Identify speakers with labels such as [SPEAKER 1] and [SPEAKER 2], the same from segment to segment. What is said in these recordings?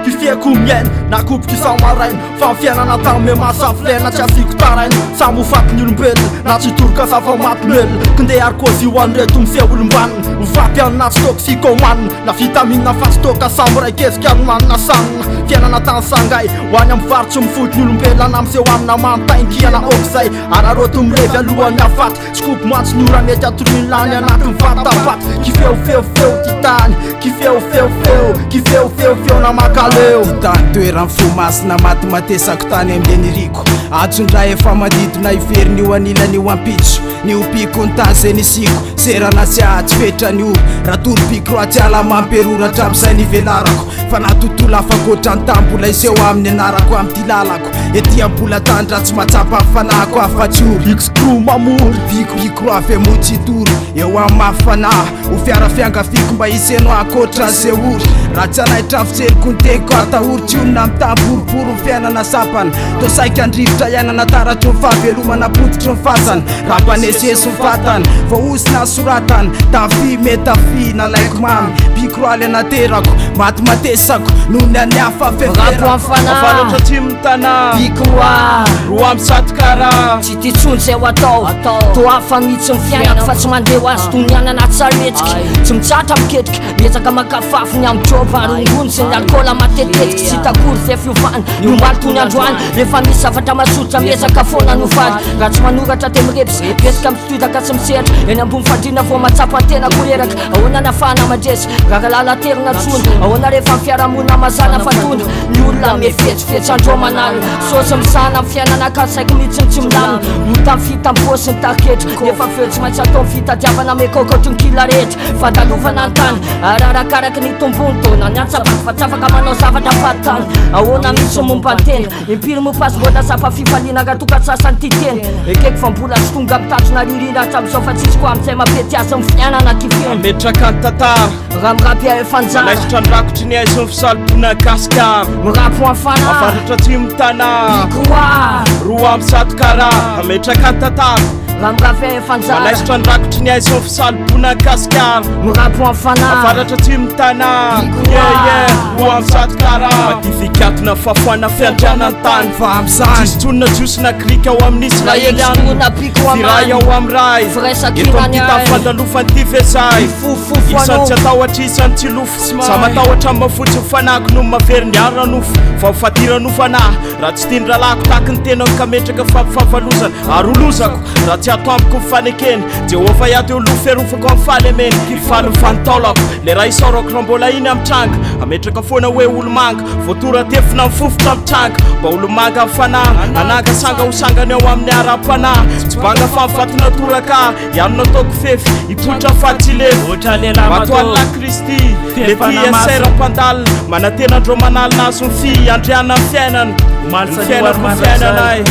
[SPEAKER 1] Kifeko miaina na kopika isamaraina fa ny fiainana tamy mahasafilaina tsy afiko taraina samy ho faty ny olombelona na tsy toroka zafa-mahampolelona kindeha ary kozy ho an'reto mifea olombanina mivampianina tsy toksikomanina na vitamina fa tsy toka samy ray kezika anomanina sanina fiainana tany sangay ho any amin'ny varotsy mifody ny olombelona miseho amina manotainkiana okizay araroto mirevy alohany afaty tsy kopy mantsy ny ora mety atoriny lany anatin'ny vatapaty kifeofeofeo ty tany kifeofeofeo na makaleo
[SPEAKER 2] tany toerany fo masina maty matesako tany amile niriko atsondra efa manidina iveriny io anilany io ampitso ny opiko ntaze nisiko serana tsy atsy fetra ny oro raha tolopiko roa tsy ala mamperoratra am'izay nivelarako fa natontolo afakoatra ny tambola iseo amin'ny anarako am'ty lalako etiambola tandra tsy matsapa fanahako afatsory
[SPEAKER 1] ikskro mamory
[SPEAKER 2] pikopiko roa fe motsy toro eo amin'ny mafanahy ho fiara fiangafiko mba iseno akoatra ze ory raha tsy anaitra fitseliko ny teko atahory tsy onona amin'ny tamboribory ny fiainana sapana tosaika andrivotra iainana taratry ny fahavelomana potitry ny fasana raha mpaneseso ny fatana fa osina soratana tafi metafi nalaiko mamy pikroaly anaterako maty matesako noho ny any hafa feferafaratra tsy mitana
[SPEAKER 3] pikroa
[SPEAKER 2] roa amin'ny satokara
[SPEAKER 3] tsy titsony zay ho atao to hafa mihitsy ny fiainako fa tsy mandeha ho azy toy ny anana tsaretsika tsy mitsatra miketrika miezaka makafafiny amin'ny jova arongony sy ny alkôla matetetika tsy takory zay fiovana ny ombaly toy ny androany rehefa misy zavatra masotra miezaka foana no fady raha tsy manoratra te mirepsy pesaka mitoitaka tsy miseratra eny ambony fandrina vo matsapa tena koeraka ahoana nafahana mandresy rahalala terina tsony ahoana rehefa mifiaramonina mazana fatondra ny olona mefetsifetsy andro manalo sosy misana amin'ny fiainana akasaiko mihitsy tsy milamina mita mifita mposy ny tariketra nefa feo tsy maintsy atao mifitadiavana mekokotry ny kila rehetra fandalovana ny tany ararakaraky ny tombony tona ny antsapaky fa tsy afaka manao zavatra fatany ahoana misy momba ny tena impiry mopasy mbola zapa fifaliana raha tokatsasany ty tena ekeko fa mbola tsy tonga mitatsona ririna hatram'izao fa tsisy ko amin'izay mapety azy amin'ny fiainana kifena
[SPEAKER 2] metraka ny tantara
[SPEAKER 3] raha mirapy efanjara
[SPEAKER 2] laisitra ny rakotry ny aizony fisalopona gaskar
[SPEAKER 3] mirapo afana
[SPEAKER 2] afaratra tsy mitana
[SPEAKER 3] pikroa
[SPEAKER 2] roa amin'ny satokara metraka ny tantara
[SPEAKER 3] raha mirapy efanjara
[SPEAKER 2] laisitra ny rakotry ny aizony fisalopona gaskar
[SPEAKER 3] mirapo afana
[SPEAKER 2] afaratra tsy mitana roa amin'ny satokara matifikatona fafoana fiandriana ny tany fa am'izany tsisy tsonona jiosina krika ao amin'nisy na elianona firay ao amin'ny ray eto am'tita fandalofany ty fesay isany tsy atahotra isany tsy lofo sa matahotra amin'ny mafotsy mifanako no mavery ny arina nofo fa mifatira nofanahy raha tsy tiany ralako taky ny tenako ka metraka fampifavalozana ary olozako raha tsy atao amiko mifanekeny jehovah iato eo loha ferofako amin'ny falemeny kifaly mifanitaolako le raha isaorako raha mbola iny amin'ny tranga ametraka foana hoe olomanga voatora tefina mifofotra amin'ny tranga mba olomanga amin'ny fanahy anaga sanga ho sangany ao amin'ny ara-panahy tsy banga fa mivatina toraka ianona ataoko fefy ipotra fatsy lefy matoalina kristy le fiasera-mpandalina manantenandreo manalina azo ny fi andriana ny fiainana ny fiainako ny fiainanay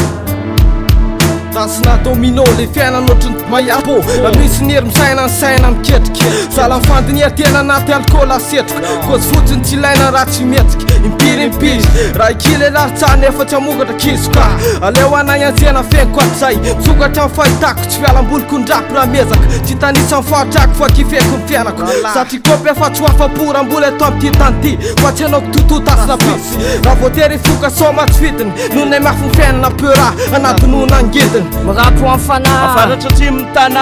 [SPEAKER 1] tasina domino le fiainana ohatrany mayapo misy nery misaina ny saina miketrika zala mifandiniha tena anaty alkôla asetroka kozy fotsiny tsy ilaina raha tsy metrika impiry raha ikily laritsany efa tsy amokatra kisoka aleo anagny anjena feniko atzay misokatra amin'ny fahitako tsy fialamboliko ndrapo raha mezaka tsy tanisa mifahatrako fa kifeko ny fiainako satria kopy efa tsy hoafapora mbola eto am'ty tany ty fa tsy anaoko tototasina pisy raha voatery foka soma tsy fidiny noho nay mafy ny fiainana pera anatinona angediny
[SPEAKER 3] mirapo am'fana
[SPEAKER 2] afaratra tsy mitana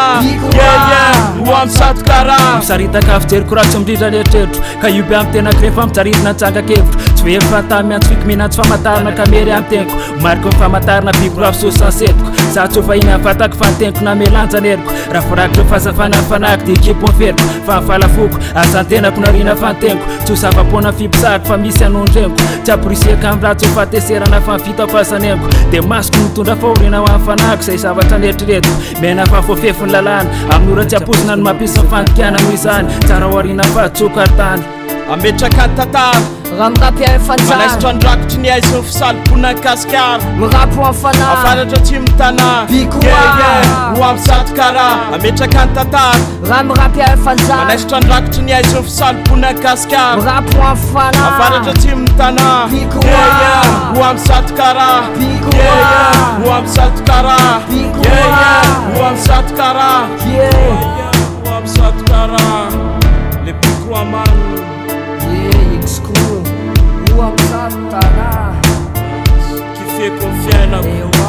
[SPEAKER 2] ho amin'ny satokara
[SPEAKER 4] misaritaka fijeriko raha tsy midrindra leritreritro ka iobe amin'ny tenako rehefa mijaritana nitsangakevitro tsy hoe fantamy antsy fiky mihina tsy famatarina kamery amin'ny teniko mariko ny famatarina pikora fisosansetiko za tsy ofa iny avatako fa nteniko na melanjaneriko raha vorakitro fahazafana ny fanahiko dia kipo ny feriko fa mivalafoko azantenako narina fa nteniko tsy ho zava-poana fipisariko fa misy anondreniko tsy aporiseka amin'ny raha tsy ho fahateserana fa mivita fahasaneniko dia masoko mitondra faorina ho amin'ny fanahiko zay zavatra neritreretiko mena fa voafefy ny lalàna amin'ny ora tsy aposina ny mampisy ny fandikana noho izany tsara ho arina fa tsoko ary tany
[SPEAKER 2] ametraka ny tantara
[SPEAKER 3] raha mirapy fanjara
[SPEAKER 2] manaisitra andrakotry ny aizony fisalopona gasikara
[SPEAKER 3] mirapo am'fanahy
[SPEAKER 2] afaratra tsy mitana ho am satokara ametraka ny tantara
[SPEAKER 3] raha mirapy fanjara
[SPEAKER 2] manaisitra andrakotry ny aizony fisalopona gasikara
[SPEAKER 3] mirapo am'fanahy
[SPEAKER 2] afaratra tsy mitana ho am satokara ho am satokara ho am satokara ho am satokara le Croix man
[SPEAKER 3] exclu o am satokara
[SPEAKER 2] Kifeko fiainako